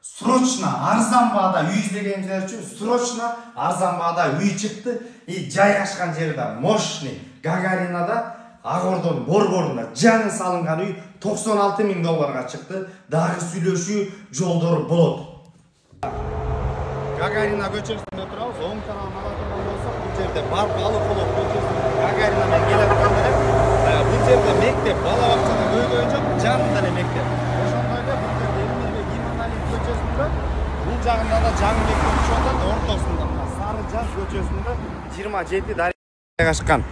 Срочно арзан баада үй издегендер үчүн срочно арзан баада үй чыкты. Жайгашкан жерде мощный Гагаринада Агордон борборунда жаңы салынган үй $96.000 чыкты. Дагы сүйлөшүү жолдору болот. Гагарина көчөсүндө турабыз. Оң тарабына караган болсок, бул жерде бар Балыкулов көчөсүндө Гагаринадан келаткандар бул жерде мектеп, бала бакчада көйгөй жок, жанында эле мектеп. Ошондой эле бул жерде Эмирбек Иманалиев көчөсүндө бул жагында да жаңы мектеп түшүп атат, ортосунда Сары Жаз көчөсүндө 27 жайгашкан.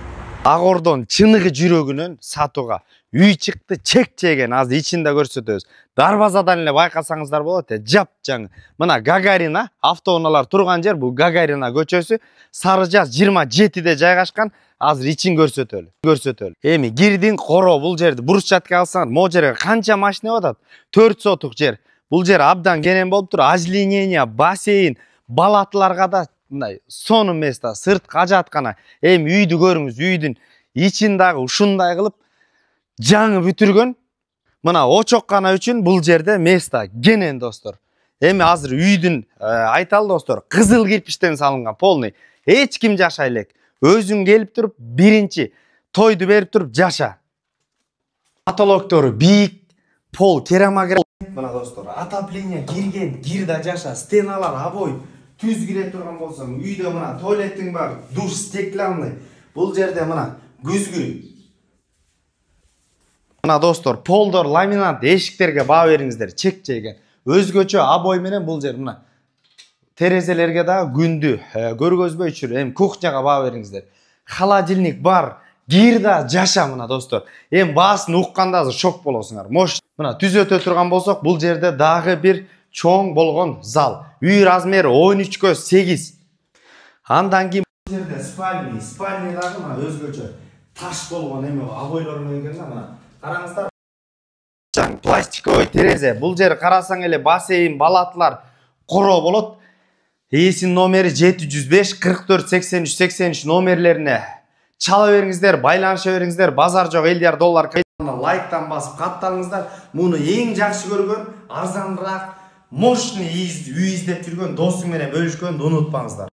Агордон чыныгы жүрөгүнөн сатууга үй чыкты, чек-чеген, азыр ичинде көрсөтөбүз. Дарбазадан эле байкасаңыздар болот, жап-жаңы. Мына Гагарина автоунаалар турган жер, бул Гагарина көчөсү, Сары Жаз 27де жайгашкан. Азыр ичин көрсөтөлү. Эми кирдин коро бул жерди брусчатка алсаңар, могу жерге канча машина атат? 4 сотук жер. Бул жер абдан кенен болуп тур. Озеленение, бассейн, балатларга да мындай сонун место, сыртка ажаткана. Эми үйдү көрүңүз, үйдүн ичин дагы ушундай кылып жаңы бүтүргөн. Мына очоккана үчүн бул жерде место кенен достор. Эми азыр үйдүн айталы достор, кызыл кирпичтен салынган полный. Эч ким жашай элек. Өзүң келип туруп, биринчи тойду берип туруп жаша. Потолоктору бийик, пол керамограф. Мына достор, отопление кирген, кирде жаша, стеналар обой түз кире турган болсоң, үйдө мына туалеттиң бар, душ стеклянный. Бул жерде мына күзгү. Мына достор, полдор ламинат, эшиктерге баа бериңиздер, чек-чеген. Өзгөчө обой менен бул жер мына терезелерге да күндү көргөзбөй жүр. Эми кухняга баа бериңиздер. Холодильник бар, кирде жаша мына достор. Эми баасын укканда азыр шок болосуңар. Мына түзөтө турган болсок, бул жерде дагы бир чоң болгон зал. Үй размери 13/8. Андан кийин бул жерде спальня дагы мына өзгөчө таш болгон эми обойлор менен келген мына. Караңыздар. Пластиковый терезе. Бул жер карасаң эле бассейн, балатлар коро болот. Эсин номери 705 44 83 83 номерлерине чала бериңиздер, байланыша бериңиздер. Базар жок, $50 лайктан басып катталыңыздар. Муну эң жакшы көргөн, арзаныраак, мощный үй издеп жүргөн досуң менен бөлүшкөндү унутпаңыздар.